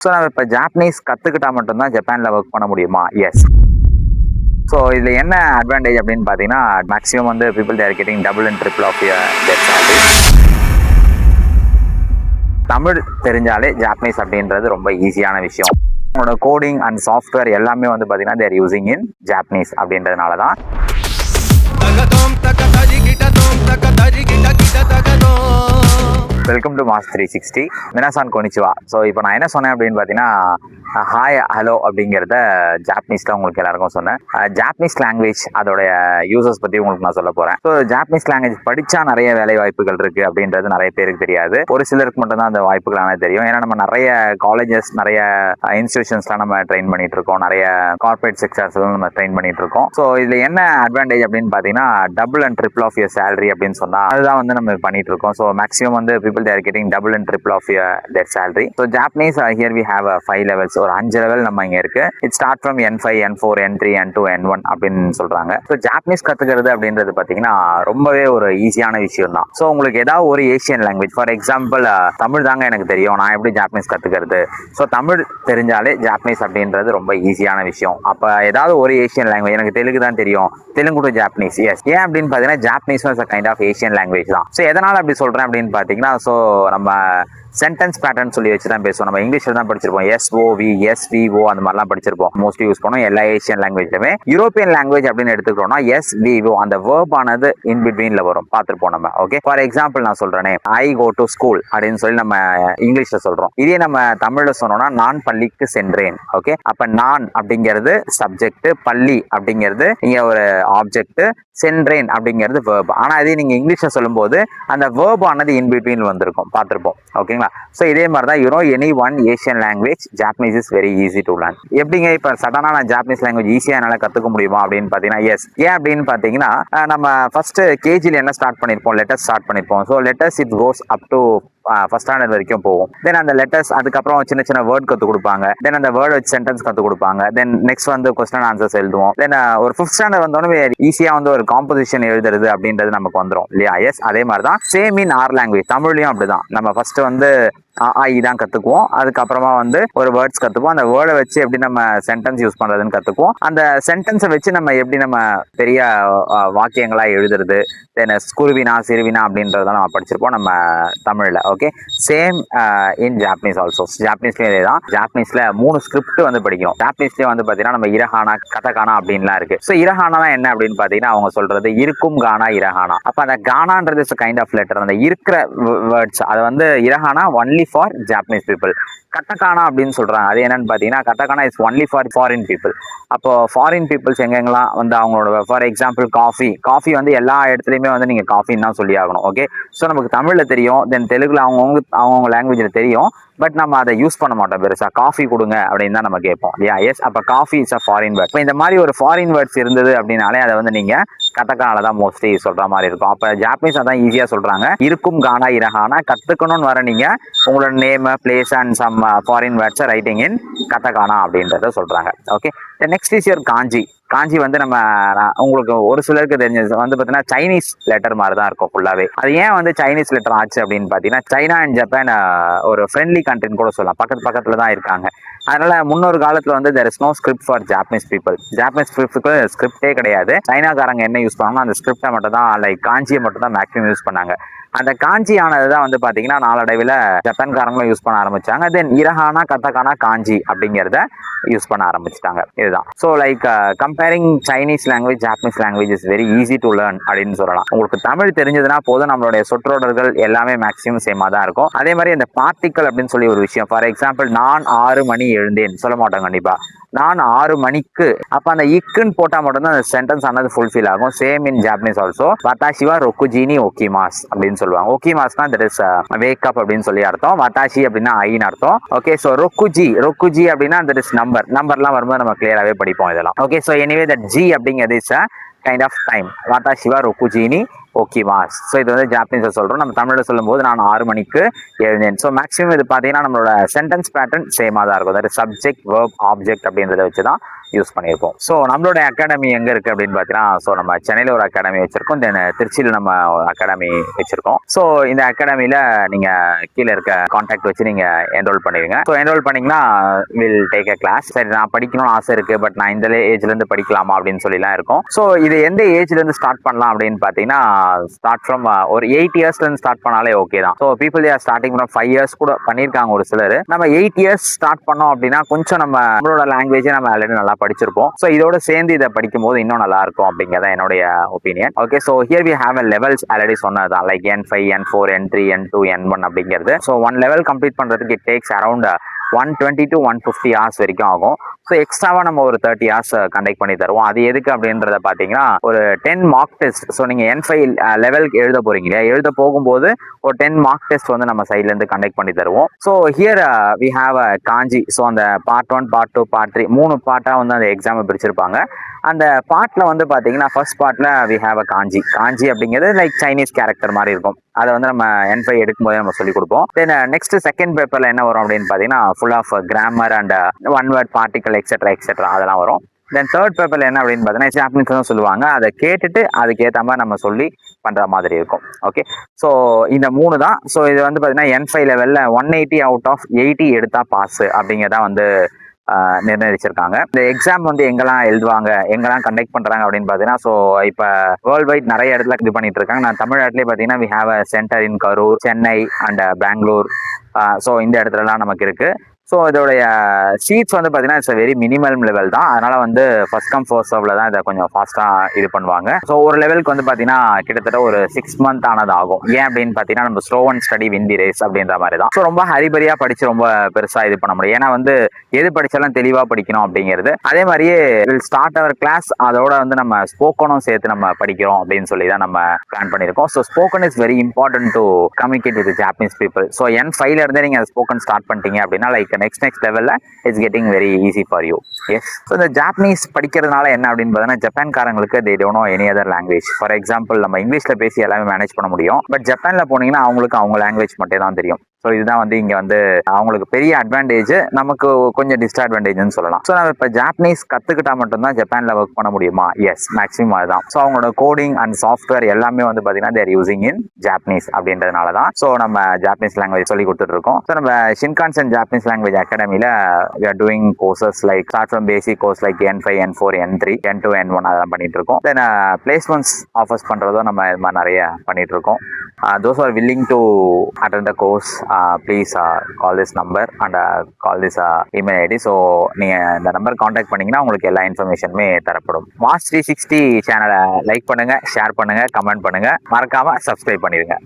So நம்ம இப்போ Japanese கற்றுக்கிட்டா மட்டும்தான் ஜப்பானில் ஒர்க் பண்ண முடியுமா? எஸ். ஸோ இதில் என்ன அட்வான்டேஜ் அப்படின்னு பார்த்தீங்கன்னா, மேக்ஸிமம் வந்து people there getting double and triple of their salary. Tamil தெரிஞ்சாலே ஜாப்பனீஸ் அப்படின்றது ரொம்ப ஈஸியான விஷயம். உங்களோட கோடிங் அண்ட் சாஃப்ட்வேர் எல்லாமே வந்து பார்த்தீங்கன்னா தேர் யூசிங் இன் ஜாப்பனீஸ் அப்படின்றதுனால தான். Welcome to mass 360. மினாசான் கொனிச்சிவா. ஸோ இப்போ நான் என்ன சொன்னேன் அப்படின்னு பார்த்தீங்கன்னா, ஹாய் ஹலோ அப்படிங்கிறத ஜாப்பனீஸில் உங்களுக்கு எல்லாருக்கும் சொன்னேன். ஜாப்பனீஸ் லாங்குவேஜ் அதோடைய யூசர்ஸ் பற்றி உங்களுக்கு நான் சொல்ல போகிறேன். ஸோ ஜாப்பனீஸ் லாங்குவேஜ் படித்தா நிறைய வேலை வாய்ப்புகள் இருக்குது அப்படின்றது நிறைய பேருக்கு தெரியாது. ஒரு சிலருக்கு மட்டும்தான் அந்த வாய்ப்புகளான தெரியும். ஏன்னா நம்ம நிறைய காலேஜஸ், நிறைய இன்ஸ்டிடியூஷன்ஸ்லாம் நம்ம ட்ரெயின் பண்ணிட்டு இருக்கோம், நிறைய கார்பரேட் செக்டர்ஸ்லாம் நம்ம ட்ரெயின் பண்ணிட்டு இருக்கோம். ஸோ இதில் என்ன அட்வான்டேஜ் அப்படின்னு பார்த்தீங்கன்னா, double and triple of your salary அப்படின்னு சொன்னால் அதுதான் வந்து நம்ம பண்ணிட்டு இருக்கோம். ஸோ மேக்ஸிமம் வந்து people they are getting double and triple of their salary. So Japanese here we have 5 levels or 5 level நம்ம இங்க இருக்கு. It start from N5, N4, N3, N2, N1 அப்படின்னு சொல்றாங்க. So Japanese கத்துக்கிறது அப்படின்றது பாத்தீங்கன்னா ரொம்பவே ஒரு ஈஸியான விஷயம் தான். ஸோ உங்களுக்கு ஏதாவது ஒரு Asian language, for example Tamil தாங்க எனக்கு தெரியும், நான் எப்படி ஜாப்பனீஸ் கத்துக்கிறது? ஸோ தமிழ் தெரிஞ்சாலே ஜாப்பனீஸ் அப்படின்றது ரொம்ப ஈஸியான விஷயம். அப்ப ஏதாவது ஒரு ஏசியன் லாங்குவேஜ், எனக்கு தெலுங்கு தான் தெரியும், தெலுங்கு டு ஜாப்பனீஸ். எஸ். ஏன் அப்படின்னு பாத்தீங்கன்னா ஜாப்பனீஸும் is a kind of Asian language தான். ஸோ எதனால அப்படி சொல்றேன் அப்படின்னு பாத்தீங்கன்னா, ஸோ நம்ம சென்டென்ஸ் பேட்டர்ன் சொல்லி வச்சு தான் பேசுவோம். நம்ம இங்கிலீஷ்ல தான் படிச்சிருப்போம், SOV, SVO அந்த மாதிரிலாம் படிச்சிருப்போம். மோஸ்ட்லி யூஸ் பண்ணுவோம் எல்லா ஏசியன் லாங்குவேஜ்லுமே. யூரோப்பியன் லாங்குவேஜ் அப்படின்னு எடுத்துக்கிட்டோம்னா SVO அந்த வேர்ப் ஆனது இன் பிட்வீன்ல வரும், பார்த்துருப்போம் நம்ம. ஓகே, ஃபார் எக்ஸாம்பிள் நான் சொல்றேனே, ஐ கோ டு ஸ்கூல் அப்படின்னு சொல்லி நம்ம இங்கிலீஷ்ல சொல்றோம். இதே நம்ம தமிழ்ல சொன்னோம்னா நான் பள்ளிக்கு சென்றேன். ஓகே, அப்ப நான் அப்படிங்கிறது சப்ஜெக்ட், பள்ளி அப்படிங்கிறது இங்க ஒரு ஆப்ஜெக்ட், சென்றேன் அப்படிங்கிறது வேர்ப். ஆனா இதே நீங்க இங்கிலீஷ்ல சொல்லும்போது அந்த வேர்ப் ஆனது இன் பிட்வீன் வந்திருக்கும், பார்த்துருப்போம். ஓகேங்களா? ஸோ இதே மாதிரி தான் any one Asian language Japanese is very easy to learn. எப்படிங்க இப்போ சடனாக நான் ஜாப்பனீஸ் லாங்குவேஜ் ஈஸியாக என்னால் கற்றுக்க முடியுமா அப்படின்னு பார்த்தீங்கன்னா, எஸ். ஏன் அப்படின்னு பார்த்தீங்கன்னா, நம்ம ஃபர்ஸ்ட் கேஜியில் என்ன ஸ்டார்ட் பண்ணியிருப்போம், லெட்டர்ஸ் ஸ்டார்ட் பண்ணியிருப்போம். So letters it goes up to first standard வரைக்கும் போகும். தென் அந்த லெட்டர்ஸ் அதுக்கப்புறம் சின்ன சின்ன வேர்ட் கற்றுக் கொடுப்பாங்க. தென் அந்த வேர்ட் வச்சு சென்டென்ஸ் கற்றுக் கொடுப்பாங்க. தென் நெக்ஸ்ட் வந்து கொஸ்டின் ஆன்சர்ஸ் எழுதுவோம். தென் ஒரு 5th ஸ்டாண்டர்ட் வந்தோடனே ஈஸியாக வந்து ஒரு காம்போசிஷன் எழுதுறது அப்படின்றது நமக்கு வந்துடும் இல்லையா? எஸ். அதே மாதிரி தான் சேம் இன் ஆர் லாங்குவேஜ், தமிழ்லையும் அப்படிதான். நம்ம ஃபர்ஸ்ட் வந்து தான் கற்றுக்குவோம். அதுக்கப்புறமா வந்து ஒரு வேர்ட்ஸ் கற்றுக்குவோம். அந்த வேர்டை வச்சு எப்படி நம்ம சென்டென்ஸ் யூஸ் பண்ணுறதுன்னு கற்றுக்குவோம். அந்த சென்டென்ஸை வச்சு நம்ம எப்படி நம்ம பெரிய வாக்கியங்களாக எழுதுறது, தென் குருவினா சிறுவினா அப்படின்றத நம்ம படிச்சிருப்போம் நம்ம தமிழில். Okay, same in Japanese also. ஜாப்பனீஸ்லேயும் இதே தான். ஜாப்பனீஸில் 3 ஸ்கிரிப்ட் வந்து படிக்கிறோம். ஜாப்பனீஸ்லேயே வந்து பார்த்தீங்கன்னா நம்ம இரஹானா, கதகானா அப்படின்லாம் இருக்கு. ஸோ இரஹானா என்ன அப்படின்னு பார்த்தீங்கன்னா, அவங்க சொல்றது இருக்கும் கானா இரஹானா. அப்போ அந்த கானான்றது இஸ் கைண்ட் ஆஃப் லெட்டர். அந்த இருக்கிற வேர்ட்ஸ் அதை வந்து hiragana only for Japanese people. Katakana அப்படின்னு சொல்றாங்க. அது என்னன்னு பாத்தீங்கன்னா, katakana is only for foreign people. அப்போ ஃபாரின் பீப்புள்ஸ் எங்கெங்கெல்லாம் வந்து அவங்களோட, ஃபார் எக்ஸாம்பிள் காஃபி வந்து எல்லா இடத்துலையுமே வந்து நீங்க காஃபின்னு தான் சொல்லி ஆகணும். ஓகே, ஸோ நமக்கு தமிழ்ல தெரியும், தென் தெலுங்குல அவங்கவுங்க லாங்குவேஜ்ல தெரியும், பட் நம்ம அதை யூஸ் பண்ண மாட்டோம். பெருசா காஃபி கொடுங்க அப்படின்னு தான் நம்ம கேட்போம். எஸ். அப்ப coffee is a foreign word. இப்போ இந்த மாதிரி ஒரு ஃபாரின் வேர்ட்ஸ் இருந்தது அப்படின்னாலே அதை வந்து நீங்க கட்டக்கானால தான் மோஸ்ட்லி சொல்ற மாதிரி இருக்கும். அப்ப ஜாப்பனீஸ் அதான் ஈஸியா சொல்றாங்க. இருக்கும் கானா இரஹானா கத்துக்கணும்னு வர நீங்க உங்களோட name, place and some foreign words writing in katakana அப்படின்றத சொல்றாங்க. Okay, next is your kanji. Kanji வந்து நம்ம உங்களுக்கு ஒரு சிலருக்கு தெரிஞ்சது வந்து பார்த்தீங்கன்னா சைனீஸ் லெட்டர் மாதிரி தான் இருக்கும் ஃபுல்லாகவே. அது ஏன் வந்து சைனீஸ் லெட்டர் ஆச்சு அப்படின்னு பார்த்தீங்கன்னா, சைனா அண்ட் ஜப்பான் ஒரு ஃப்ரெண்ட்லி கண்ட்ரின்னு கூட சொல்லலாம், பக்கத்தில் தான் இருக்காங்க. அதனால முன்னொரு காலத்தில் வந்து there is no script for Japanese people. Japanese பீப்புளுக்கு ஸ்கிரிப்டே கிடையாது. சைனாக்காரங்க என்ன யூஸ் பண்ணாங்கன்னா அந்த ஸ்கிரிப்டை மட்டும் தான், லைக் காஞ்சியை மட்டும் தான் மேக்ஸிமம் யூஸ் பண்ணாங்க. அந்த காஞ்சி ஆனது தான் வந்து பார்த்தீங்கன்னா நாளடைவில் ஜப்பான்காரங்களும் யூஸ் பண்ண ஆரம்பிச்சாங்க. தென் இரஹானா, கத்தகானா, காஞ்சி அப்படிங்கிறத யூஸ் பண்ண ஆரம்பிச்சிட்டாங்க. இதுதான். So like comparing Chinese language, Japanese language is very easy to learn அப்படின்னு சொல்லலாம். உங்களுக்கு தமிழ் தெரிஞ்சதுன்னா போதும், நம்மளுடைய சொற்றொடர்கள் எல்லாமே மேக்ஸிமம் சேமாக தான் இருக்கும். அதே மாதிரி இந்த பார்ட்டிக்கல் அப்படின்னு சொல்லி ஒரு விஷயம், ஃபார் எக்ஸாம்பிள் நான் 6 மணி எழுந்தேன் சொல்ல மாட்டோம் கண்டிப்பா. நான் 6 மணிக்கு, அப்ப அந்த இக்குன்னு போட்டா மட்டும்தான் அந்த சென்டென்ஸ் ஆனது ஃபுல்ஃபில் ஆகும். Same in Japanese also. வட்டாஷி வா ரொக்குஜினி ஓகிமாஸ் அப்படின்னு சொல்லுவாங்க. ஓகிமாஸ்னா தட் இஸ் வேக் அப் அப்படின்னு சொல்லி அர்த்தம். வட்டாஷி அப்படின்னா ஐன்னு அர்த்தம். ஓகே, ஸோ ரொக்குஜி அப்படின்னா தட் இஸ் நம்பர்லாம் வரும்போது நம்ம கிளியராகவே படிப்போம் இதெல்லாம். ஓகே, ஸோ எனிவே தட் ஜி அப்படிங்கிறது இஸ் கைண்ட் ஆஃப் டைம். வாட்டா சிவா ரொக்குஜினி ஓகேவா? ஸோ இது வந்து ஜாப்பனீஸில் சொல்கிறோம். நம்ம தமிழில் சொல்லும்போது நான் 6 மணிக்கு எழுந்தேன். ஸோ மேக்ஸிமம் இது பார்த்தீங்கன்னா நம்மளோட சென்டென்ஸ் பேட்டர்ன் சேமாக தான் இருக்கும். அதாவது சப்ஜெக்ட் வேர்ப் ஆப்ஜெக்ட் அப்படின்றத வச்சு தான் யூஸ் பண்ணியிருக்கோம். ஸோ நம்மளோட அகாடமி எங்கே இருக்குது அப்படின்னு பார்த்தீங்கன்னா, ஸோ நம்ம சென்னையில் ஒரு அகாடமி வச்சுருக்கோம், தென் திருச்சியில் நம்ம அகாடமி வச்சுருக்கோம். ஸோ இந்த அகாடமியில் நீங்கள் கீழே இருக்க கான்டாக்ட் வச்சு நீங்கள் என்ரோல் பண்ணிடுங்க. ஸோ என்ரோல் பண்ணிங்கன்னா வில் டேக் அ கிளாஸ். சரி, நான் படிக்கணும்னு ஆசை இருக்குது, பட் நான் இந்த ஏஜ்லேருந்து படிக்கலாமா அப்படின்னு சொல்லிலாம் இருக்கும். ஸோ இது எந்த ஏஜ்லேருந்து ஸ்டார்ட் பண்ணலாம் அப்படின்னு பார்த்தீங்கன்னா, ஸ்டார்ட் ஃப்ரம் ஒரு 8 இயர்ஸ்லேருந்து ஸ்டார்ட் பண்ணாலே ஓகே தான். So people are starting from 5 years கூட பண்ணியிருக்காங்க ஒரு சிலர். நம்ம 8 இயர்ஸ் ஸ்டார்ட் பண்ணோம் அப்படின்னா கொஞ்சம் நம்மளோட லாங்குவேஜை நம்ம ஆல்ரெடி நல்லா படிச்சிருப்போம். ஸோ இதோட சேர்ந்து இதை படிக்கும் போது இன்னும் நல்லா இருக்கும் அப்படிங்கிறத என்னுடைய opinion. Okay, so here we have a levels already சொன்னதான், like N5, N4, N3, N2, N1 அப்படிங்கிறது. ஸோ 1 லெவல் கம்ப்ளீட் பண்ணுறதுக்கு it takes around 120 to 150 hours வரைக்கும் ஆகும். ஸோ எக்ஸ்ட்ராவாக நம்ம ஒரு 30 hours கண்டக்ட் பண்ணி தருவோம். அது எதுக்கு அப்படின்றத பார்த்தீங்கன்னா, ஒரு 10 மார்க் டெஸ்ட். ஸோ நீங்கள் N5 லெவலுக்கு எழுத போறீங்க இல்லையா, எழுத போகும்போது ஒரு 10 மார்க் டெஸ்ட் வந்து நம்ம சைட்லேருந்து கண்டக்ட் பண்ணி தருவோம். So here we have a Kanchi. So அந்த பார்ட் 1, பார்ட் 2, பார்ட் 3 3 பார்ட்டாக வந்து அந்த எக்ஸாமை பிரிச்சிருப்பாங்க. அந்த பார்ட்ல வந்து பார்த்தீங்கன்னா ஃபர்ஸ்ட் பார்ட்ல வி ஹாவ் அ காஞ்சி. காஞ்சி அப்படிங்கிறது லைக் சைனீஸ் கேரக்டர் மாதிரி இருக்கும். அதை வந்து நம்ம N5 எடுக்கும்போது நம்ம சொல்லிக் கொடுப்போம். தென் நெக்ஸ்ட் செகண்ட் பேப்பர்ல என்ன வரும் அப்படின்னு பார்த்தீங்கன்னா, full of grammar and one word particle etcetera அதெல்லாம் வரும். தென் தேர்ட் பேப்பர்ல என்ன அப்படின்னு பார்த்தீங்கன்னா, ஜாப்பனீஸ் தான் சொல்லுவாங்க. அதை கேட்டுட்டு அதுக்கேற்ற மாதிரி நம்ம சொல்லி பண்ற மாதிரி இருக்கும். ஓகே, ஸோ இந்த 3 தான். ஸோ இது வந்து பார்த்தீங்கன்னா N5 லெவலில் 180 out of 80 எடுத்தா பாஸ் அப்படிங்கிறதா வந்து நிர்ணயிச்சிருக்காங்க. இந்த எக்ஸாம் வந்து எங்கெல்லாம் எழுதுவாங்க, எங்கெல்லாம் கண்டக்ட் பண்றாங்க அப்படின்னு பார்த்தீங்கன்னா, ஸோ இப்போ வேர்ல்டு வைட் நிறைய இடத்துல இது பண்ணிட்டு இருக்காங்க. நான் தமிழ்நாட்டிலே பார்த்தீங்கன்னா we have a centre in Karur, Chennai and Bangalore. So இந்த இடத்துலலாம் நமக்கு இருக்கு. ஸோ இதோடைய சீட்ஸ் வந்து பார்த்தீங்கன்னா இட்ஸ் வெரி மினிமம் லெவல் தான். அதனால வந்து ஃபர்ஸ்ட் கம் ஃபர்ஸ்ட் சர்வ்ல தான் இதை கொஞ்சம் ஃபாஸ்ட்டாக இது பண்ணுவாங்க. ஸோ ஒரு லெவலுக்கு வந்து பார்த்தீங்கன்னா கிட்டத்தட்ட ஒரு 6 month ஆனது ஆகும். ஏன் அப்படின்னு பார்த்தீங்கன்னா, நம்ம slow and study win the race அப்படின்ற மாதிரி தான். ஸோ ரொம்ப ஹரிபரியாக படிச்சு ரொம்ப பெருசாக இது பண்ண முடியும். ஏன்னா வந்து எது படித்தாலும் தெளிவாக படிக்கணும் அப்படிங்கிறது. அதே மாதிரியே வில் ஸ்டார்ட் அவர் கிளாஸ், அதோட வந்து நம்ம ஸ்போக்கனும் சேர்த்து நம்ம படிக்கிறோம் அப்படின்னு சொல்லி தான் நம்ம பிளான் பண்ணியிருக்கோம். So spoken is very important to communicate with Japanese people. So N5ல இருந்தே நீங்கள் ஸ்போக்கன் ஸ்டார்ட் பண்ணிட்டீங்க அப்படின்னா, லைக் நெக்ஸ்ட் லெவல்ல it's getting very easy for you. Yes, so இந்த ஜாப்பனீஸ் படிக்கிறதுனால என்ன அப்படின்னு பார்த்தீங்கன்னா, ஜப்பான்காரங்களுக்கு they don't know any other language. For example, நம்ம இங்கிலீஷ்ல பேசி எல்லாமே மேனேஜ் பண்ண முடியும். பட் ஜப்பான்ல போனீங்கன்னா அவங்களுக்கு அவங்க லாங்குவேஜ் மட்டும் தான் தெரியும். ஸோ இதுதான் வந்து இங்கே வந்து அவங்களுக்கு பெரிய அட்வான்டேஜ், நமக்கு கொஞ்சம் டிஸ்அட்வான்டேஜ்னு சொல்லலாம். ஸோ நம்ம இப்போ ஜாப்பனீஸ் கற்றுக்கிட்டா மட்டும்தான் ஜப்பானில் ஒர்க் பண்ண முடியுமா? எஸ், மேக்ஸிமம் அதுதான். ஸோ அவங்களோட கோடிங் அண்ட் சாஃப்ட்வேர் எல்லாமே வந்து பார்த்தீங்கன்னா தேர் யூசிங் இன் ஜாப்பனீஸ் அப்படின்றதுனால தான் ஸோ நம்ம ஜாப்பனீஸ் லாங்குவேஜ் சொல்லி கொடுத்துட்டு இருக்கோம். ஸோ நம்ம ஷின்கான்சன் ஜாப்பனீஸ் லாங்குவேஜ் அகாடமியில் we are doing courses like start from basic course like N5, N4, N3, N2, N1 அதெல்லாம் பண்ணிட்டு இருக்கோம். தென் பிளேஸ்மெண்ட்ஸ் ஆஃபர்ஸ் பண்ணுறதும் நம்ம இது மாதிரி நிறைய பண்ணிட்டு இருக்கோம். Those who are willing to attend the course, please call this number and call this email ID. So நீங்கள் இந்த நம்பர் காண்டாக்ட் பண்ணிங்கன்னா உங்களுக்கு எல்லா இன்ஃபர்மேஷனுமே தரப்படும். மாஸ் 360 சேனலை லைக் பண்ணுங்கள், ஷேர் பண்ணுங்கள், கமெண்ட் பண்ணுங்கள், மறக்காமல் சப்ஸ்கிரைப் பண்ணிடுங்க.